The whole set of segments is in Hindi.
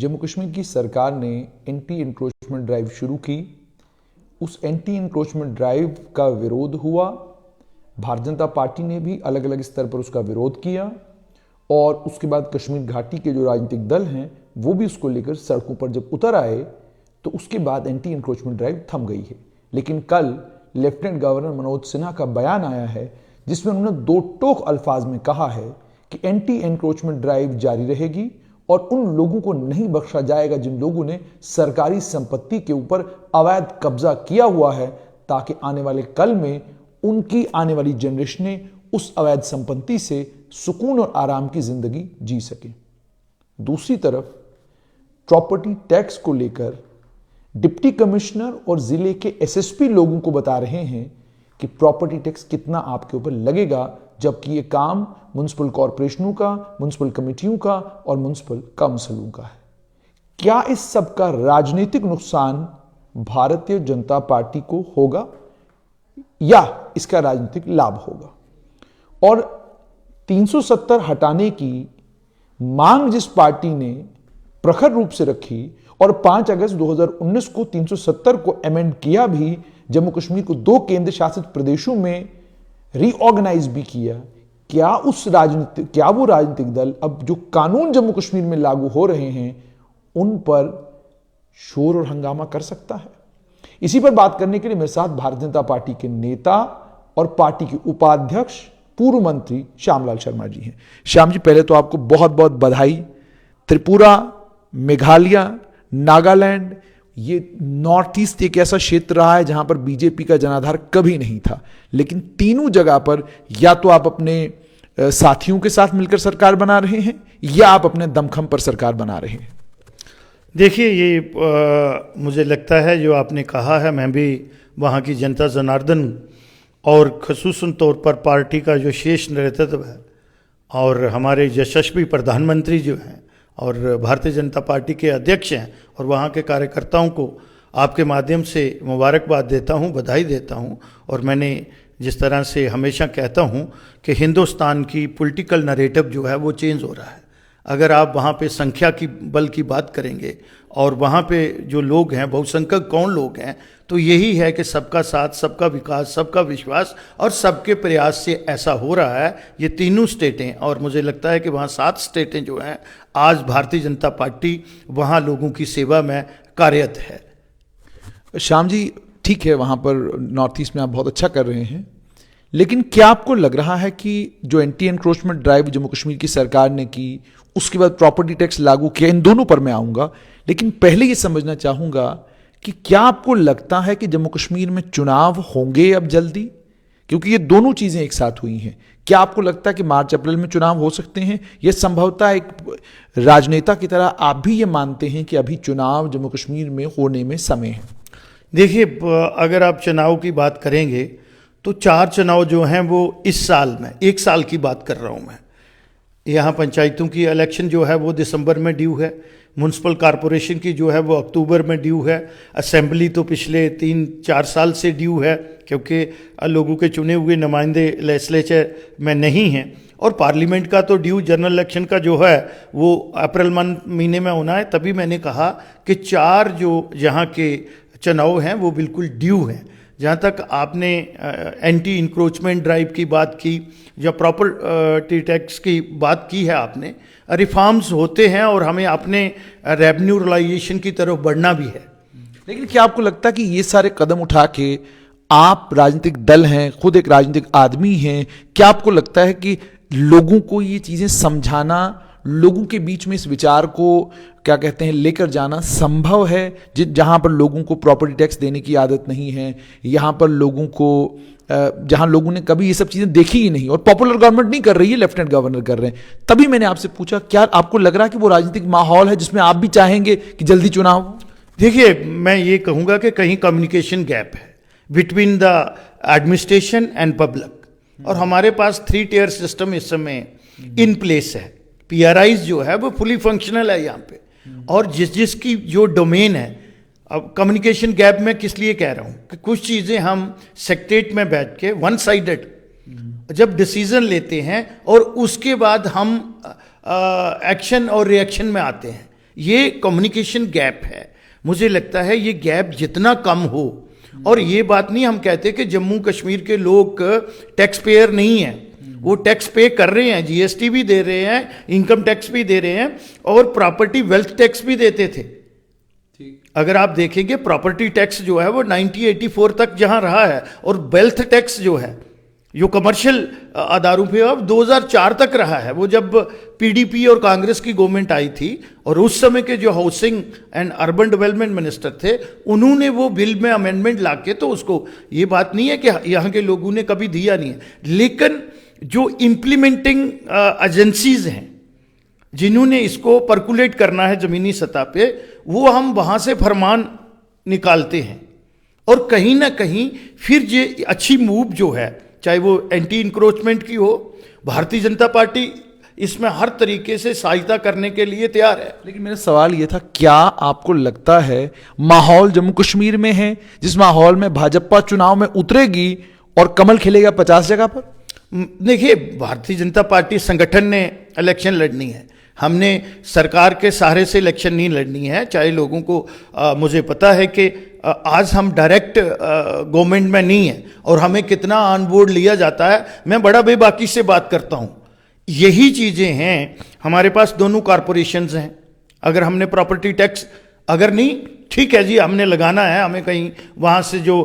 जम्मू कश्मीर की सरकार ने एंटी इंक्रोचमेंट ड्राइव शुरू की। उस एंटी इंक्रोचमेंट ड्राइव का विरोध हुआ। भारतीय जनता पार्टी ने भी अलग अलग स्तर पर उसका विरोध किया और उसके बाद कश्मीर घाटी के जो राजनीतिक दल हैं वो भी उसको लेकर सड़कों पर जब उतर आए तो उसके बाद एंटी इंक्रोचमेंट ड्राइव थम गई है। लेकिन कल लेफ्टिनेंट गवर्नर मनोज सिन्हा का बयान आया है जिसमें उन्होंने दो टोक अल्फाज में कहा है कि एंटी इंक्रोचमेंट ड्राइव जारी रहेगी और उन लोगों को नहीं बख्शा जाएगा जिन लोगों ने सरकारी संपत्ति के ऊपर अवैध कब्जा किया हुआ है, ताकि आने वाले कल में उनकी आने वाली जनरेशनें उस अवैध संपत्ति से सुकून और आराम की जिंदगी जी सके। दूसरी तरफ प्रॉपर्टी टैक्स को लेकर डिप्टी कमिश्नर और जिले के एसएसपी लोगों को बता रहे हैं कि प्रॉपर्टी टैक्स कितना आपके ऊपर लगेगा, जबकि ये काम म्युनिसिपल कॉरपोरेशनों का, म्युनिसिपल कमेटियों का और म्युनिसिपल काउंसिलों का है। क्या इस सब का राजनीतिक नुकसान भारतीय जनता पार्टी को होगा या इसका राजनीतिक लाभ होगा? और 370 हटाने की मांग जिस पार्टी ने प्रखर रूप से रखी और 5 अगस्त 2019 को 370 को अमेंड किया भी, जम्मू कश्मीर को 2 केंद्र शासित प्रदेशों में रीऑर्गेनाइज भी किया, क्या वो राजनीतिक दल अब जो कानून जम्मू कश्मीर में लागू हो रहे हैं उन पर शोर और हंगामा कर सकता है? इसी पर बात करने के लिए मेरे साथ भारतीय जनता पार्टी के नेता और पार्टी के उपाध्यक्ष पूर्व मंत्री श्यामलाल शर्मा जी हैं। श्याम जी, पहले तो आपको बहुत बहुत बधाई। त्रिपुरा, मेघालय, नागालैंड, ये नॉर्थ ईस्ट एक ऐसा क्षेत्र रहा है जहां पर बीजेपी का जनाधार कभी नहीं था, लेकिन तीनों जगह पर या तो आप अपने साथियों के साथ मिलकर सरकार बना रहे हैं या आप अपने दमखम पर सरकार बना रहे हैं। देखिए, ये मुझे लगता है जो आपने कहा है, मैं भी वहाँ की जनता जनार्दन और खसूसन तौर पर पार्टी का जो शीर्ष नेतृत्व है और हमारे यशस्वी प्रधानमंत्री जो हैं और भारतीय जनता पार्टी के अध्यक्ष हैं और वहाँ के कार्यकर्ताओं को आपके माध्यम से मुबारकबाद देता हूँ, बधाई देता हूँ। और मैंने जिस तरह से हमेशा कहता हूँ कि हिंदुस्तान की पॉलिटिकल नरेटिव जो है वो चेंज हो रहा है। अगर आप वहाँ पे संख्या की बल की बात करेंगे और वहाँ पे जो लोग हैं, बहुसंख्यक कौन लोग हैं, तो यही है कि सबका साथ, सबका विकास, सबका विश्वास और सबके प्रयास से ऐसा हो रहा है। ये तीनों स्टेटें, और मुझे लगता है कि वहाँ 7 स्टेटें जो हैं, आज भारतीय जनता पार्टी वहाँ लोगों की सेवा में कार्यरत है। श्याम जी, ठीक है, वहाँ पर नॉर्थ ईस्ट में आप बहुत अच्छा कर रहे हैं, लेकिन क्या आपको लग रहा है कि जो anti encroachment drive Jammu Kashmir की सरकार ने की, उसके बाद प्रॉपर्टी टैक्स लागू किया, इन दोनों पर मैं आऊँगा, लेकिन पहले ये समझना चाहूँगा कि क्या आपको लगता है कि जम्मू कश्मीर में चुनाव होंगे अब जल्दी? क्योंकि ये दोनों चीज़ें एक साथ हुई हैं। क्या आपको लगता है कि मार्च अप्रैल में चुनाव हो सकते हैं? यह संभवतः एक राजनेता की तरह आप भी ये मानते हैं कि अभी चुनाव जम्मू कश्मीर में होने में समय है? देखिए, अगर आप चुनाव की बात करेंगे तो 4 चुनाव जो हैं वो इस साल में, 1 साल की बात कर रहा हूँ मैं। यहाँ पंचायतों की इलेक्शन जो है वो दिसंबर में ड्यू है, म्यूनसिपल कॉरपोरेशन की जो है वो अक्टूबर में ड्यू है, असेंबली तो पिछले 3-4 साल से ड्यू है क्योंकि लोगों के चुने हुए नुमाइंदे लेजिस्लेचर में नहीं हैं, और पार्लियामेंट का तो ड्यू, जनरल इलेक्शन का जो है वो अप्रैल महीने में होना है। तभी मैंने कहा कि 4 जो यहाँ के चुनाव हैं वो बिल्कुल ड्यू हैं। जहाँ तक आपने एंटी इंक्रोचमेंट ड्राइव की बात की या प्रॉपर्टी टैक्स की बात की है, आपने रिफॉर्म्स होते हैं और हमें अपने रेवेन्यू रिलाइजेशन की तरफ बढ़ना भी है। लेकिन क्या आपको लगता है कि ये सारे कदम उठा के, आप राजनीतिक दल हैं, खुद एक राजनीतिक आदमी हैं, क्या आपको लगता है कि लोगों को ये चीज़ें समझाना, लोगों के बीच में इस विचार को क्या कहते हैं लेकर जाना संभव है? जहां पर लोगों को प्रॉपर्टी टैक्स देने की आदत नहीं है, यहां पर लोगों को, जहां लोगों ने कभी ये सब चीजें देखी ही नहीं, और पॉपुलर गवर्नमेंट नहीं कर रही है, लेफ्टिनेंट गवर्नर कर रहे हैं, तभी मैंने आपसे पूछा क्या आपको लग रहा है कि वो राजनीतिक माहौल है जिसमें आप भी चाहेंगे कि जल्दी चुनाव हो? देखिए, मैं ये कहूँगा कि कहीं कम्युनिकेशन गैप है between the administration and public, और हमारे पास 3 टियर सिस्टम इस समय इन प्लेस है। PRIs जो है वो फुली फंक्शनल है यहाँ पे, और जिसकी जो डोमेन है। अब कम्युनिकेशन गैप में किस लिए कह रहा हूँ कि कुछ चीज़ें हम सेक्रेटरीट में बैठ के 1 साइडेड जब डिसीजन लेते हैं और उसके बाद हम एक्शन और रिएक्शन में आते हैं, ये कम्युनिकेशन गैप है। मुझे लगता है ये गैप जितना कम हो, और ये बात नहीं हम कहते कि जम्मू कश्मीर के लोग टैक्स पेयर नहीं हैं, वो टैक्स पे कर रहे हैं, जीएसटी भी दे रहे हैं, इनकम टैक्स भी दे रहे हैं, और प्रॉपर्टी वेल्थ टैक्स भी देते थे। अगर आप देखेंगे प्रॉपर्टी टैक्स जो है वो 1984 तक जहां रहा है, और वेल्थ टैक्स जो है जो कमर्शियल आधारों पे अब 2004 तक रहा है। वो जब पीडीपी और कांग्रेस की गवर्नमेंट आई थी, और उस समय के जो housing and urban development minister थे, उन्होंने वो बिल में अमेंडमेंट लाके, तो उसको ये बात नहीं है कि यहाँ के लोगों ने कभी दिया नहीं है, लेकिन जो इम्प्लीमेंटिंग एजेंसीज हैं जिन्होंने इसको परकुलेट करना है जमीनी सतह पे, वो हम वहां से फरमान निकालते हैं। और कहीं ना कहीं फिर ये अच्छी मूव जो है, चाहे वो एंटी इंक्रोचमेंट की हो, भारतीय जनता पार्टी इसमें हर तरीके से सहायता करने के लिए तैयार है। लेकिन मेरा सवाल ये था, क्या आपको लगता है माहौल जम्मू कश्मीर में है जिस माहौल में भाजपा चुनाव में उतरेगी और कमल खिलेगा 50 जगह पर? देखिए, भारतीय जनता पार्टी संगठन ने इलेक्शन लड़नी है, हमने सरकार के सहारे से इलेक्शन नहीं लड़नी है। चाहे लोगों को मुझे पता है कि आज हम डायरेक्ट गवर्नमेंट में नहीं है, और हमें कितना ऑन बोर्ड लिया जाता है, मैं बड़ा बेबाकी से बात करता हूं। यही चीजें हैं, हमारे पास दोनों कॉरपोरेशंस हैं। अगर हमने प्रॉपर्टी टैक्स, अगर नहीं, ठीक है जी, हमने लगाना है, हमें कहीं वहाँ से जो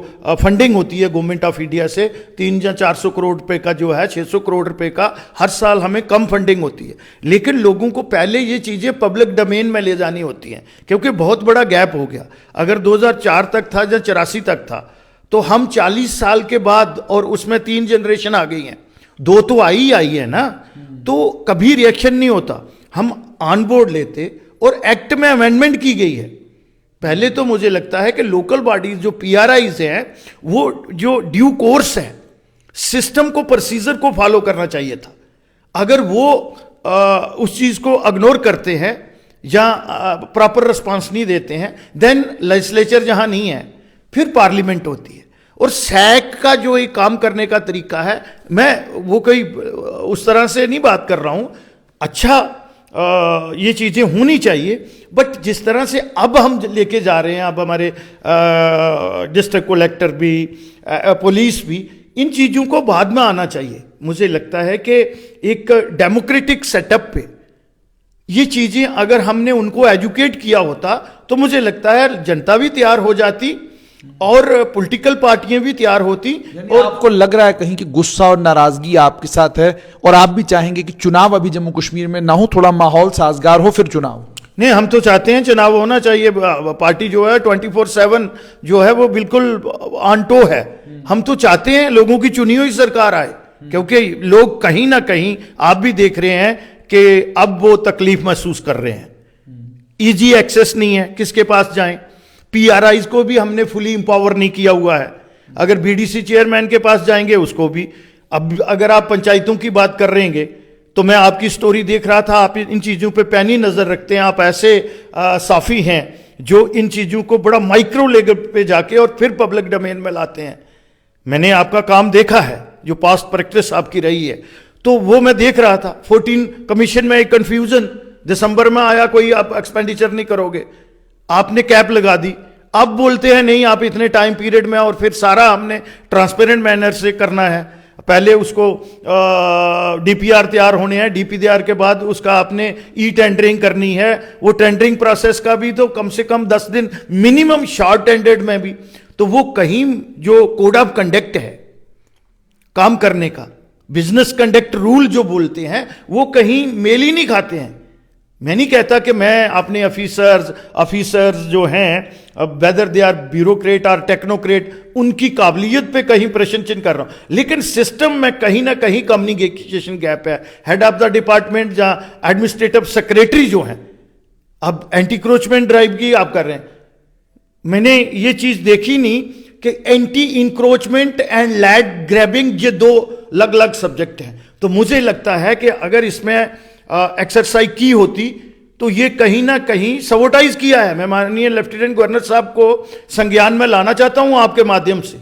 फंडिंग होती है गवर्नमेंट ऑफ इंडिया से 300 या 400 करोड़ रुपए का जो है, 600 करोड़ रुपए का हर साल हमें कम फंडिंग होती है। लेकिन लोगों को पहले ये चीज़ें पब्लिक डोमेन में ले जानी होती हैं, क्योंकि बहुत बड़ा गैप हो गया। अगर 2004 तक था या 84 तक था, तो हम 40 साल के बाद, और उसमें 3 जनरेशन आ गई हैं, 2 तो आई है ना, तो कभी रिएक्शन नहीं होता। हम ऑन बोर्ड लेते, और एक्ट में अमेंडमेंट की गई है। पहले तो मुझे लगता है कि लोकल बॉडीज जो पीआरआईज हैं, वो जो ड्यू कोर्स है, सिस्टम को, प्रोसीजर को फॉलो करना चाहिए था। अगर वो उस चीज को इग्नोर करते हैं या प्रॉपर रिस्पांस नहीं देते हैं, देन लेजिस्लेचर जहां नहीं है, फिर पार्लियामेंट होती है। और सैक का जो एक काम करने का तरीका है, मैं वो कोई उस तरह से नहीं बात कर रहा हूं, अच्छा ये चीज़ें होनी चाहिए, बट जिस तरह से अब हम लेके जा रहे हैं, अब हमारे डिस्ट्रिक्ट कलेक्टर भी, पुलिस भी, इन चीज़ों को बाद में आना चाहिए। मुझे लगता है कि एक डेमोक्रेटिक सेटअप पे ये चीज़ें अगर हमने उनको एजुकेट किया होता, तो मुझे लगता है जनता भी तैयार हो जाती और पॉलिटिकल पार्टियां भी तैयार होती। और आपको लग रहा है कहीं कि गुस्सा और नाराजगी आपके साथ है, और आप भी चाहेंगे कि चुनाव अभी जम्मू कश्मीर में ना हो, थोड़ा माहौल साजगार हो, फिर चुनाव? नहीं, हम तो चाहते हैं चुनाव होना चाहिए। पार्टी जो है 24/7 जो है वो बिल्कुल ऑन टो है। हम तो चाहते हैं लोगों की चुनी हुई सरकार आए, क्योंकि लोग कहीं ना कहीं, आप भी देख रहे हैं कि अब वो तकलीफ महसूस कर रहे हैं। इजी एक्सेस नहीं है, किसके पास जाएं? पीआरआईज को भी हमने फुली इंपावर नहीं किया हुआ है। अगर बीडीसी चेयरमैन के पास जाएंगे, उसको भी। अब अगर आप पंचायतों की बात कर रहे हैं, तो मैं आपकी स्टोरी देख रहा था, आप इन चीज़ों पे पैनी नज़र रखते हैं। आप ऐसे साफी हैं जो इन चीज़ों को बड़ा माइक्रो लेवल पे जाके और फिर पब्लिक डोमेन में लाते हैं। मैंने आपका काम देखा है, जो पास्ट प्रैक्टिस आपकी रही है, तो वो मैं देख रहा था। 14 कमीशन में एक कन्फ्यूजन, दिसंबर में आया, कोई आप एक्सपेंडिचर नहीं करोगे, आपने कैप लगा दी। अब बोलते हैं नहीं, आप इतने टाइम पीरियड में, और फिर सारा हमने ट्रांसपेरेंट मैनर से करना है। पहले उसको डीपीआर तैयार होने हैं, डीपीआर के बाद उसका आपने ई टेंडरिंग करनी है। वो टेंडरिंग प्रोसेस का भी तो कम से कम 10 दिन मिनिमम, शॉर्ट एंडेड में भी। तो वो कहीं जो कोड ऑफ कंडक्ट है काम करने का, बिजनेस कंडक्ट रूल जो बोलते हैं, वो कहीं मेल ही नहीं खाते हैं। मैं नहीं कहता कि मैं अपने ऑफिसर्स जो हैं, वेदर दे आर ब्यूरोक्रेट और टेक्नोक्रेट, उनकी काबिलियत पे कहीं प्रश्न चिन्ह कर रहा हूं, लेकिन सिस्टम में कहीं ना कहीं कम्युनिकेशन गैप है। हेड ऑफ द डिपार्टमेंट या एडमिनिस्ट्रेटिव सेक्रेटरी जो हैं, अब एंटी क्रोचमेंट ड्राइव की आप कर रहे हैं। मैंने ये चीज देखी नहीं कि anti encroachment and land grabbing ये 2 अलग अलग सब्जेक्ट हैं। तो मुझे लगता है कि अगर इसमें एक्सरसाइज की होती, तो ये कहीं ना कहीं सबोटाइज किया है। मैं माननीय लेफ्टिनेंट गवर्नर साहब को संज्ञान में लाना चाहता हूं आपके माध्यम से,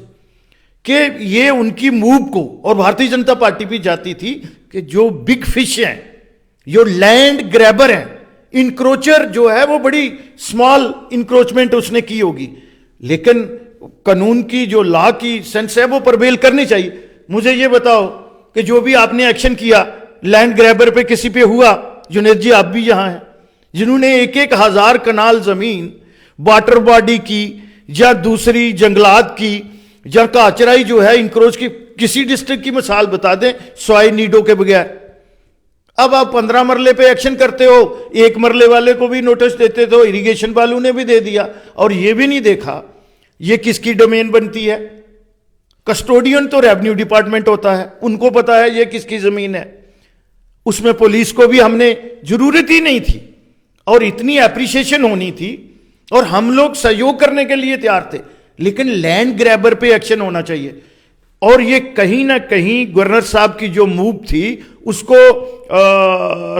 कि ये उनकी मूव को, और भारतीय जनता पार्टी भी जाती थी कि जो बिग फिश हैं, जो लैंड ग्रैबर हैं, इंक्रोचर जो है वो बड़ी स्मॉल इंक्रोचमेंट उसने की होगी, लेकिन कानून की जो लॉ की सेंस है वो परवेल करनी चाहिए। मुझे ये बताओ कि जो भी आपने एक्शन किया लैंड ग्रैबर पे किसी पे हुआ, जुनेद जी आप भी यहां हैं, जिन्होंने 1,000 कनाल जमीन वाटर बॉडी की या दूसरी जंगलात की या काचराई जो है इंक्रोच की, किसी डिस्ट्रिक्ट की मिसाल बता दें सॉय नीडो के बगैर। अब आप 15 मरले पे एक्शन करते हो, एक मरले वाले को भी नोटिस देते तो इरिगेशन वालों ने भी दे दिया, और ये भी नहीं देखा ये किसकी डोमेन बनती है। कस्टोडियन तो रेवेन्यू डिपार्टमेंट होता है, उनको पता है ये किसकी जमीन है। उसमें पुलिस को भी हमने जरूरत ही नहीं थी, और इतनी एप्रिसिएशन होनी थी और हम लोग सहयोग करने के लिए तैयार थे, लेकिन लैंड ग्रैबर पे एक्शन होना चाहिए। और ये कहीं ना कहीं गवर्नर साहब की जो मूव थी उसको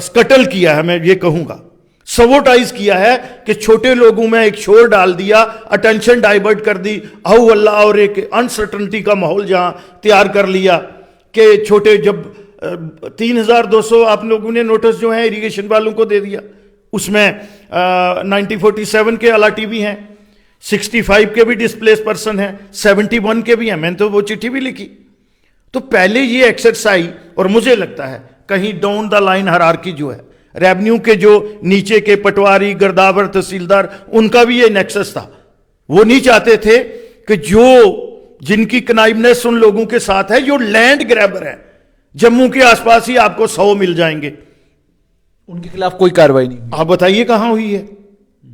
स्कटल किया है, मैं ये कहूंगा सबोटाइज किया है कि छोटे लोगों में एक शोर डाल दिया, अटेंशन डाइवर्ट कर दी, हाउ अल्लाह, और एक अनसर्टनिटी का माहौल जहां तैयार कर लिया कि छोटे, जब 3,200 आप लोगों ने नोटिस जो है इरिगेशन वालों को दे दिया, उसमें 1947 के अलाटी भी हैं, 65 के भी डिस्प्लेस पर्सन हैं, 71 के भी हैं, मैंने तो वो चिट्ठी भी लिखी। तो पहले ये एक्सरसाइज, और मुझे लगता है कहीं डाउन द लाइन हायरार्की जो है रेवेन्यू के जो नीचे के पटवारी, गिरदावर, तहसीलदार, उनका भी ये नेक्सस था। वो नहीं चाहते थे कि जो जिनकी कनाइबनेस उन लोगों के साथ है जो लैंड ग्रैबर है, जम्मू के आसपास ही आपको 100 मिल जाएंगे, उनके खिलाफ कोई कार्रवाई नहीं। आप बताइए कहां हुई है।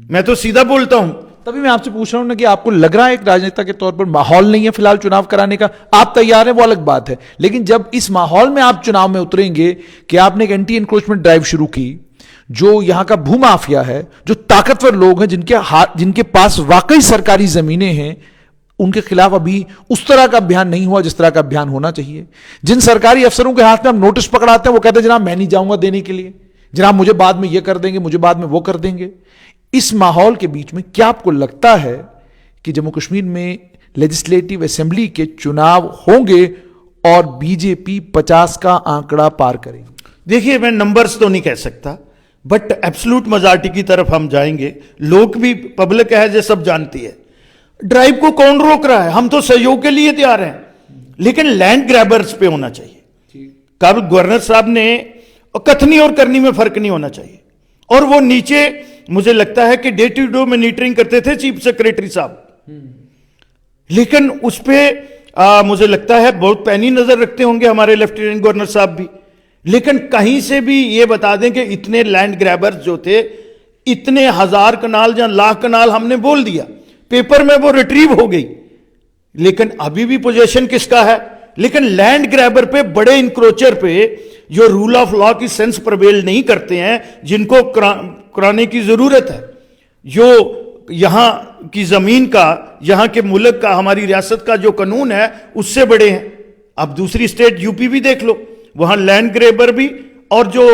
मैं तो सीधा बोलता हूं। तभी मैं आपसे पूछ रहा हूं ना कि आपको लग रहा है एक राजनेता के तौर पर माहौल नहीं है फिलहाल चुनाव कराने का, आप तैयार हैं वो अलग बात है, लेकिन जब इस माहौल में आप चुनाव में उतरेंगे कि आपने एक एंटी इंक्रोचमेंट ड्राइव शुरू की, जो यहां का भूमाफिया है, जो ताकतवर लोग हैं, जिनके पास वाकई सरकारी जमीनें हैं, उनके खिलाफ अभी उस तरह का अभियान नहीं हुआ जिस तरह का अभियान होना चाहिए। जिन सरकारी अफसरों के हाथ में हम नोटिस पकड़ाते हैं वो कहते हैं जनाब मैं नहीं जाऊंगा देने के लिए, जनाब मुझे बाद में ये कर देंगे, मुझे बाद में वो कर देंगे। इस माहौल के बीच में क्या आपको लगता है कि जम्मू कश्मीर में लेजिस्लेटिव असेंबली के चुनाव होंगे और बीजेपी 50 का आंकड़ा पार करेगी? देखिए, मैं नंबर्स तो नहीं कह सकता, बट एब्सोल्यूट मेजॉरिटी की तरफ हम जाएंगे। लोग भी, पब्लिक है जो सब जानती है। ड्राइव को कौन रोक रहा है? हम तो सहयोग के लिए तैयार हैं, लेकिन लैंड ग्रैबर्स पे होना चाहिए। कल गवर्नर साहब ने कथनी और करनी में फर्क नहीं होना चाहिए, और वो नीचे मुझे लगता है कि डे टू डे मॉनिटरिंग करते थे चीफ सेक्रेटरी साहब, लेकिन उस पर मुझे लगता है बहुत पैनी नजर रखते होंगे हमारे लेफ्टिनेंट गवर्नर साहब भी। लेकिन कहीं से भी ये बता दें कि इतने लैंड ग्रैबर्स जो थे, इतने 1000 कनाल या लाख कनाल हमने बोल दिया, पेपर में वो रिट्रीव हो गई, लेकिन अभी भी पोजीशन किसका है? लेकिन लैंड ग्रैबर पे, बड़े इंक्रोचर पे, जो रूल ऑफ लॉ की सेंस प्रवेल नहीं करते हैं, जिनको कराने की जरूरत है, जो यहां की जमीन का, यहां के मुल्क का, हमारी रियासत का जो कानून है उससे बड़े हैं। अब दूसरी स्टेट यूपी भी देख लो, वहां लैंड ग्रैबर भी और जो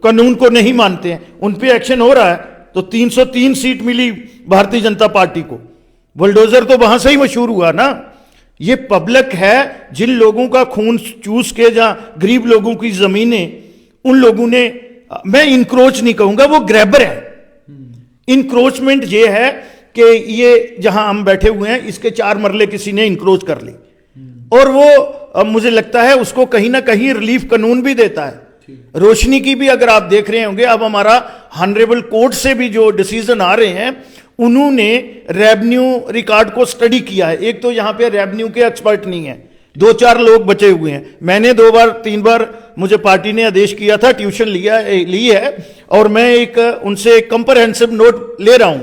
कानून को नहीं मानते हैं उन पे एक्शन हो रहा है। तो 303 सीट मिली भारतीय जनता पार्टी को, बुलडोजर तो वहां से ही मशहूर हुआ ना। ये पब्लिक है जिन लोगों का खून चूस के, जहां गरीब लोगों की जमीनें, उन लोगों ने, मैं इंक्रोच नहीं कहूंगा, वो ग्रैबर है। इंक्रोचमेंट ये है कि ये जहां हम बैठे हुए हैं इसके 4 मरले किसी ने इंक्रोच कर ली, और वो मुझे लगता है उसको कहीं ना कहीं रिलीफ कानून भी देता है। रोशनी की भी अगर आप देख रहे होंगे, अब हमारा हॉनरेबल कोर्ट से भी जो डिसीजन आ रहे हैं, उन्होंने रेवेन्यू रिकॉर्ड को स्टडी किया है। एक तो यहां पे रेवेन्यू के एक्सपर्ट नहीं है, 2-4 लोग बचे हुए हैं। मैंने 2-3 बार मुझे पार्टी ने आदेश किया था, ट्यूशन ली है, और मैं एक उनसे कंप्रहेंसिव नोट ले रहा हूं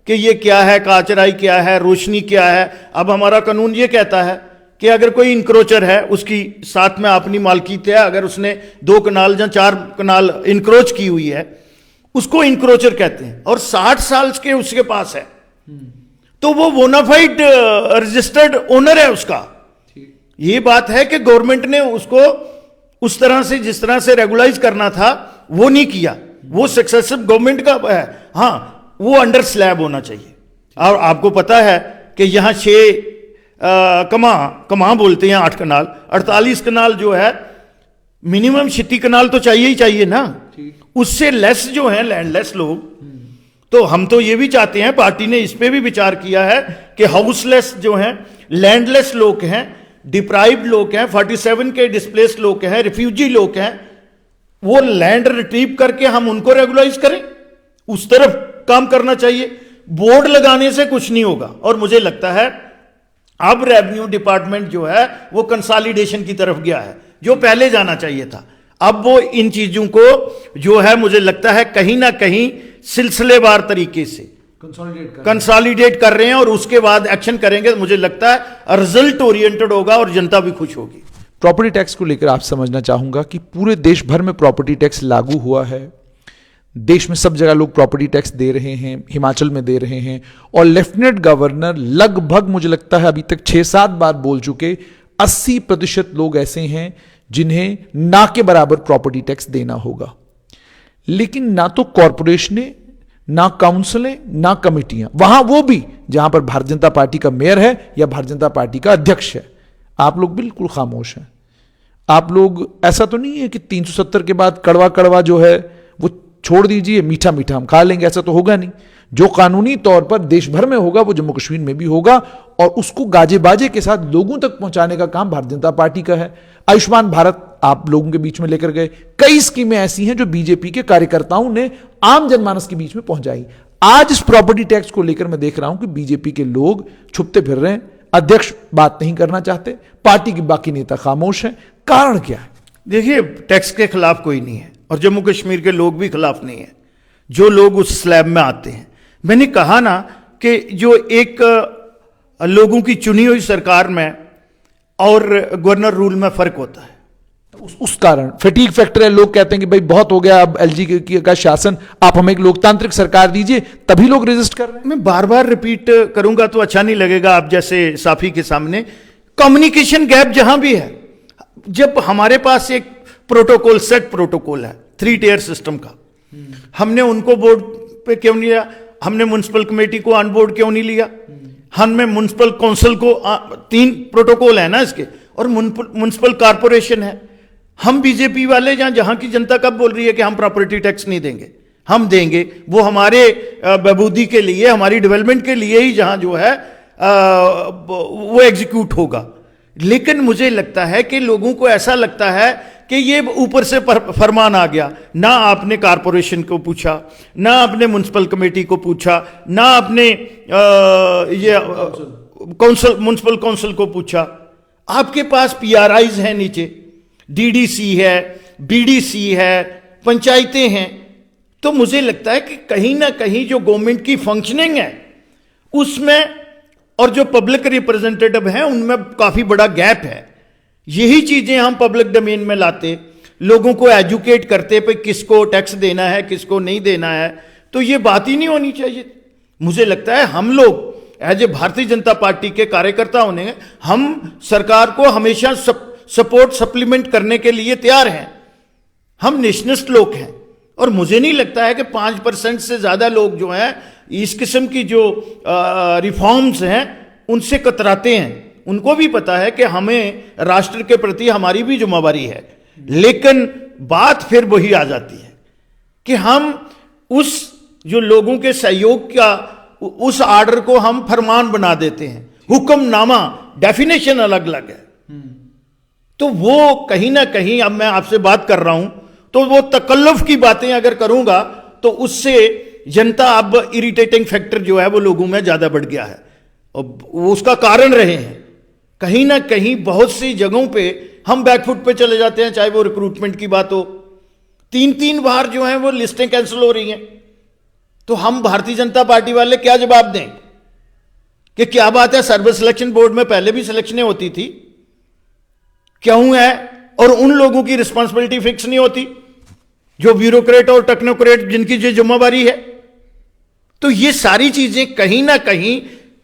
कि ये क्या है, काचराई क्या है, रोशनी क्या है। अब हमारा कानून ये कहता है कि अगर कोई इंक्रोचर है, उसकी साथ में अपनी मालकीत है, अगर उसने 2 कनाल या 4 कनाल इंक्रोच की हुई है, उसको इंक्रोचर कहते हैं, और 60 साल के उसके पास है, तो वो बोनाफाइड रजिस्टर्ड ओनर है उसका। ये बात है कि गवर्नमेंट ने उसको उस तरह से, जिस तरह से रेगुलाइज करना था, वो नहीं किया। वो सक्सेसिव गवर्नमेंट का है। हां, वो अंडर स्लैब होना चाहिए। और आपको पता है कि यहां 6 कमा बोलते हैं, 8 कनाल, 48 कनाल जो है मिनिमम 36 कनाल तो चाहिए ही चाहिए ना। उससे लेस जो है लैंडलेस लोग, तो हम तो ये भी चाहते हैं, पार्टी ने इस पे भी विचार किया है कि हाउसलेस जो हैं, लैंडलेस लोग हैं, डिप्राइव्ड लोग हैं, 47 के डिस्प्लेस्ड लोग हैं, रिफ्यूजी लोग हैं, वो लैंड रिट्रीव करके हम उनको रेगुलाइज करें, उस तरफ काम करना चाहिए। बोर्ड लगाने से कुछ नहीं होगा। और मुझे लगता है अब रेवेन्यू डिपार्टमेंट जो है वो कंसोलिडेशन की तरफ गया है, जो पहले जाना चाहिए था। अब वो इन चीजों को जो है मुझे लगता है कहीं ना कहीं सिलसिलेवार तरीके से कंसोलिडेट कर रहे हैं और उसके बाद एक्शन करेंगे। मुझे लगता है रिजल्ट ओरिएंटेड होगा और जनता भी खुश होगी। प्रॉपर्टी टैक्स को लेकर आप समझना चाहूंगा कि पूरे देश भर में प्रॉपर्टी टैक्स लागू हुआ है। देश में सब जगह लोग प्रॉपर्टी टैक्स दे रहे हैं, हिमाचल में दे रहे हैं, और लेफ्टिनेंट गवर्नर लगभग मुझे लगता है अभी तक 6-7 बार बोल चुके 80% लोग ऐसे हैं जिन्हें ना के बराबर प्रॉपर्टी टैक्स देना होगा। लेकिन ना तो कॉरपोरेशनें, ना काउंसिलें, ना कमिटियां, वहां वो भी जहां पर भारतीय जनता पार्टी का मेयर है या भारतीय जनता पार्टी का अध्यक्ष है, आप लोग बिल्कुल खामोश हैं। आप लोग, ऐसा तो नहीं है कि 370 के बाद कड़वा कड़वा जो है वो छोड़ दीजिए, मीठा मीठा हम खा लेंगे, ऐसा तो होगा नहीं। जो कानूनी तौर पर देश भर में होगा वो जम्मू कश्मीर में भी होगा, और उसको गाजे बाजे के साथ लोगों तक पहुंचाने का काम भारतीय जनता पार्टी का है। आयुष्मान भारत आप लोगों के बीच में लेकर गए, कई स्कीमें ऐसी हैं जो बीजेपी के कार्यकर्ताओं ने आम जनमानस के बीच में पहुंचाई। आज इस प्रॉपर्टी टैक्स को लेकर मैं देख रहा हूं कि बीजेपी के लोग छुपते फिर रहे हैं, अध्यक्ष बात नहीं करना चाहते, पार्टी के बाकी नेता खामोश हैं। कारण क्या है? देखिए, टैक्स के खिलाफ कोई नहीं है और जम्मू कश्मीर के लोग भी खिलाफ नहीं है जो लोग उस स्लैब में आते हैं। मैंने कहा ना कि जो एक लोगों की चुनी हुई सरकार में और गवर्नर रूल में फर्क होता है। उस कारण फैटीग फैक्टर है। लोग कहते हैं कि भाई बहुत हो गया, अब एलजी का शासन, आप हमें एक लोकतांत्रिक सरकार दीजिए, तभी लोग रेजिस्ट कर रहे हैं। मैं बार बार रिपीट करूंगा तो अच्छा नहीं लगेगा आप जैसे साफी के सामने। कम्युनिकेशन गैप जहां भी है, जब हमारे पास एक प्रोटोकॉल, सेट प्रोटोकॉल है 3 टियर सिस्टम का, हमने उनको बोर्ड पे क्यों नहीं लिया? हमने म्युनिसिपल कमेटी को ऑन बोर्ड क्यों नहीं लिया? हमने म्युनिसिपल काउंसिल को 3 प्रोटोकॉल है ना इसके, और म्युनिसिपल कारपोरेशन है। हम बीजेपी वाले जहां की जनता कब बोल रही है कि हम प्रॉपर्टी टैक्स नहीं देंगे? हम देंगे, वो हमारे बहबूदी के लिए, हमारी डेवलपमेंट के लिए ही जहां जो है वो एग्जीक्यूट होगा। लेकिन मुझे लगता है कि लोगों को ऐसा लगता है कि ये ऊपर से फरमान आ गया, ना आपने कारपोरेशन को पूछा, ना आपने म्युनिसिपल कमेटी को पूछा, ना आपने ये काउंसिल, म्युनिसिपल काउंसिल को पूछा। आपके पास पीआरआईज हैं नीचे, डीडीसी है, बीडीसी है, पंचायतें हैं। तो मुझे लगता है कि कहीं ना कहीं जो गवर्नमेंट की फंक्शनिंग है उसमें और जो पब्लिक रिप्रेजेंटेटिव हैं उनमें काफी बड़ा गैप है। यही चीजें हम पब्लिक डोमेन में लाते, लोगों को एजुकेट करते पे किसको टैक्स देना है, किसको नहीं देना है, तो ये बात ही नहीं होनी चाहिए। मुझे लगता है हम लोग as a Bharatiya Janata party के कार्यकर्ता होने, हम सरकार को हमेशा सपोर्ट सप्लीमेंट करने के लिए तैयार हैं। हम नेशनलिस्ट लोग हैं और मुझे नहीं लगता है कि 5% से ज्यादा लोग जो हैं इस किस्म की जो रिफॉर्म्स हैं उनसे कतराते हैं। उनको भी पता है कि हमें राष्ट्र के प्रति हमारी भी जिम्मेवारी है, लेकिन बात फिर वही आ जाती है कि हम उस जो लोगों के सहयोग का उस आर्डर को हम फरमान बना देते हैं। हुक्मनामा डेफिनेशन अलग अलग है, तो वो कहीं ना कहीं, अब मैं आपसे बात कर रहा हूं तो वो तकल्लुफ की बातें अगर करूंगा तो उससे जनता, अब इरिटेटिंग फैक्टर जो है वो लोगों में ज्यादा बढ़ गया है और उसका कारण रहे हैं। कहीं ना कहीं बहुत सी जगहों पे हम बैकफुट पे चले जाते हैं, चाहे वो रिक्रूटमेंट की बात हो। 3-3 बार जो है वो लिस्टें कैंसिल हो रही हैं, तो हम भारतीय जनता पार्टी वाले क्या जवाब दें कि क्या बात है, सर्विस सिलेक्शन बोर्ड में पहले भी सिलेक्शनें होती थी, क्यों है? और उन लोगों की रिस्पॉन्सिबिलिटी फिक्स नहीं होती जो ब्यूरोक्रेट और टेक्नोक्रेट जिनकी जो जिम्मेवारी है। तो ये सारी चीजें कहीं ना कहीं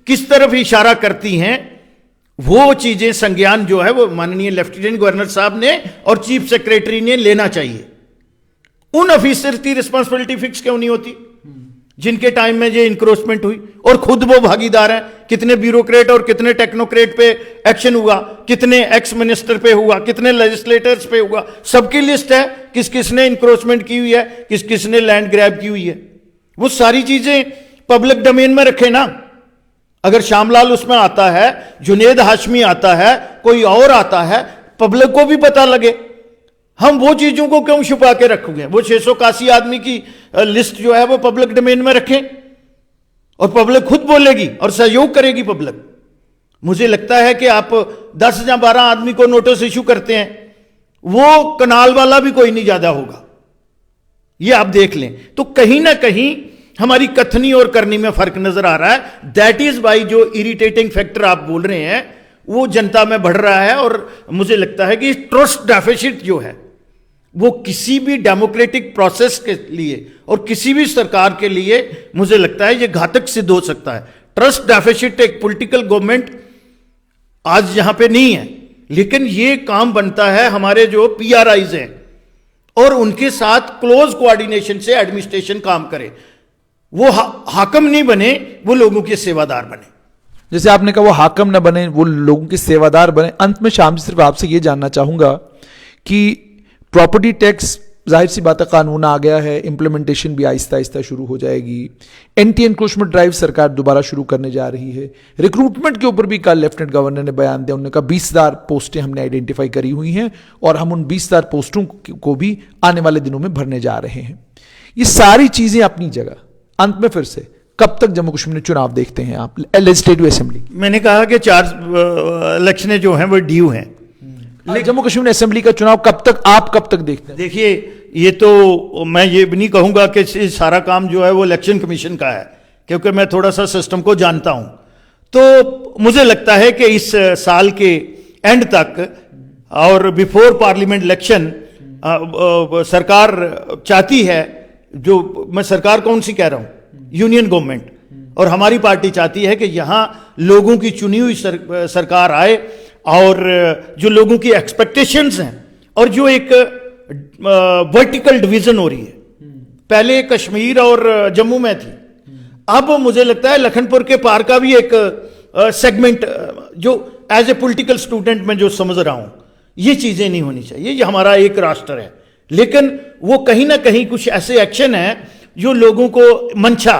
किस तरफ इशारा करती हैं, वो चीजें संज्ञान जो है वो माननीय लेफ्टिनेंट गवर्नर साहब ने और चीफ सेक्रेटरी ने लेना चाहिए। उन ऑफिसर की रिस्पॉन्सिबिलिटी फिक्स क्यों नहीं होती जिनके टाइम में ये इंक्रोचमेंट हुई, और खुद वो भागीदार हैं। कितने ब्यूरोक्रेट और कितने टेक्नोक्रेट पे एक्शन हुआ, कितने एक्स मिनिस्टर पे हुआ, कितने लेजिस्लेटर्स पे हुआ, सबकी लिस्ट है किस किसने इंक्रोचमेंट की हुई है, किस किसने लैंड ग्रैब की हुई है। वो सारी चीजें पब्लिक डोमेन में रखे ना। अगर श्यामलाल उसमें आता है, जुनेद हाशमी आता है, कोई और आता है, पब्लिक को भी पता लगे। हम वो चीजों को क्यों छुपा के रखोगे? वो 681 आदमी की लिस्ट जो है वो पब्लिक डोमेन में रखें और पब्लिक खुद बोलेगी और सहयोग करेगी पब्लिक। मुझे लगता है कि आप 10 या 12 आदमी को नोटिस इशू करते हैं, वो कनाल वाला भी कोई नहीं ज्यादा होगा, ये आप देख लें। तो कहीं ना कहीं हमारी कथनी और करनी में फर्क नजर आ रहा है। दैट इज वाई जो इरिटेटिंग फैक्टर आप बोल रहे हैं वो जनता में बढ़ रहा है। और मुझे लगता है कि ट्रस्ट डेफिसिट जो है वो किसी भी डेमोक्रेटिक प्रोसेस के लिए और किसी भी सरकार के लिए मुझे लगता है ये घातक सिद्ध हो सकता है। ट्रस्ट डेफिसिट एक पॉलिटिकल गवर्नमेंट आज यहां पे नहीं है, लेकिन ये काम बनता है हमारे जो पीआरआईज हैं और उनके साथ क्लोज कोऑर्डिनेशन से एडमिनिस्ट्रेशन काम करे। वो हाकम नहीं बने, वो लोगों के सेवादार बने। जैसे आपने कहा वो हाकम न बने, वो लोगों के सेवादार बने। अंत में श्याम जी सिर्फ आपसे ये जानना चाहूंगा कि प्रॉपर्टी टैक्स जाहिर सी बात है कानून आ गया है, इंप्लीमेंटेशन भी आहिस्ता आहिस्ता शुरू हो जाएगी। एंटी एनक्रोचमेंट ड्राइव सरकार दोबारा शुरू करने जा रही है। रिक्रूटमेंट के ऊपर भी कल लेफ्टिनेंट गवर्नर ने बयान दिया, उन्होंने कहा 20,000 पोस्टें हमने आइडेंटिफाई करी हुई हैं और हम उन 20,000 पोस्टों को भी आने वाले दिनों में भरने जा रहे हैं। ये सारी चीजें अपनी जगह। अंत में फिर से कब तक जम्मू कश्मीर में चुनाव देखते हैं आप लेजिस्लेटिव असेंबली? मैंने कहा कि 4 इलेक्शनें जो हैं वो ड्यू हैं। जम्मू कश्मीर असेंबली का चुनाव कब तक देखते हैं? देखिए, ये तो मैं ये भी नहीं कहूंगा कि सारा काम जो है वो इलेक्शन कमीशन का है, क्योंकि मैं थोड़ा सा सिस्टम को जानता हूं। तो मुझे लगता है कि इस साल के एंड तक और बिफोर पार्लियामेंट इलेक्शन सरकार चाहती है, जो मैं सरकार कौन सी कह रहा हूं, यूनियन गवर्नमेंट, और हमारी पार्टी चाहती है कि यहां लोगों की चुनी हुई सरकार आए और जो लोगों की एक्सपेक्टेशंस हैं और जो एक वर्टिकल डिवीजन हो रही है, पहले कश्मीर और जम्मू में थी, अब मुझे लगता है लखनपुर के पार का भी एक सेगमेंट, जो एज ए पॉलिटिकल स्टूडेंट मैं जो समझ रहा हूं, ये चीजें नहीं होनी चाहिए। ये हमारा एक राष्ट्र है, लेकिन वो कहीं ना कहीं कुछ ऐसे एक्शन है जो लोगों को मंशा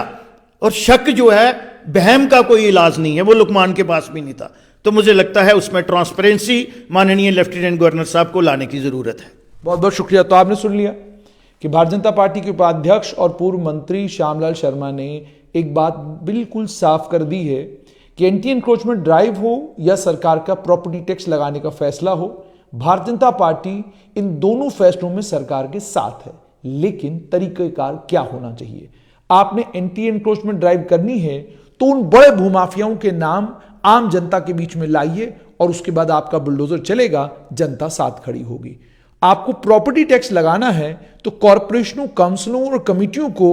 और शक जो है, बहम का कोई इलाज नहीं है, वो लुकमान के पास भी नहीं था। तो मुझे लगता है उसमें ट्रांसपेरेंसी माननीय लेफ्टिनेंट गवर्नर साहब को लाने की जरूरत है। बहुत बहुत शुक्रिया। तो आपने सुन लिया कि भारतीय जनता पार्टी के उपाध्यक्ष और पूर्व मंत्री श्यामलाल शर्मा ने एक बात बिल्कुल साफ कर दी है कि एंटी एनक्रोचमेंट ड्राइव हो या सरकार का प्रॉपर्टी टैक्स लगाने का फैसला हो, भारतीय जनता पार्टी इन दोनों फैसलों में सरकार के साथ है। लेकिन तरीकेकार क्या होना चाहिए? आपने एंटी एनक्रोचमेंट ड्राइव करनी है तो उन बड़े भूमाफियाओं के नाम आम जनता के बीच में लाइए और उसके बाद आपका बुलडोजर चलेगा, जनता साथ खड़ी होगी। आपको प्रॉपर्टी टैक्स लगाना है तो कॉरपोरेशनों, काउंसिलों और कमिटियों को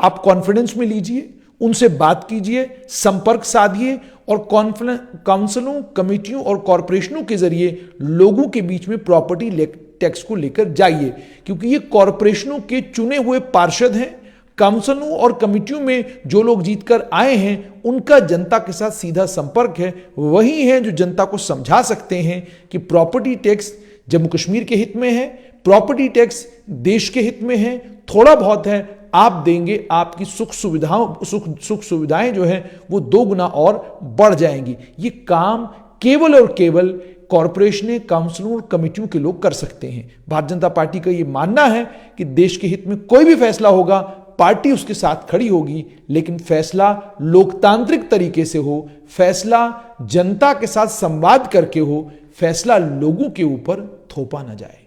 आप कॉन्फिडेंस में लीजिए, उनसे बात कीजिए, संपर्क साधिए और काउंसिलों, कमिटियों और कॉरपोरेशनों के जरिए लोगों के बीच में प्रॉपर्टी टैक्स को लेकर जाइए, क्योंकि ये कॉरपोरेशनों के चुने हुए पार्षद हैं। काउंसिलों और कमिटियों में जो लोग जीतकर आए हैं उनका जनता के साथ सीधा संपर्क है, वही हैं जो जनता को समझा सकते हैं कि प्रॉपर्टी टैक्स जम्मू कश्मीर के हित में है, प्रॉपर्टी टैक्स देश के हित में है, थोड़ा बहुत है आप देंगे, आपकी सुख सुविधाएं जो है वो 2 गुना और बढ़ जाएंगी। ये काम केवल और केवल कॉरपोरेशनें, काउंसिलों और कमिटियों के लोग कर सकते हैं। भारतीय जनता पार्टी का ये मानना है कि देश के हित में कोई भी फैसला होगा, पार्टी उसके साथ खड़ी होगी, लेकिन फैसला लोकतांत्रिक तरीके से हो, फैसला जनता के साथ संवाद करके हो, फैसला लोगों के ऊपर थोपा ना जाए।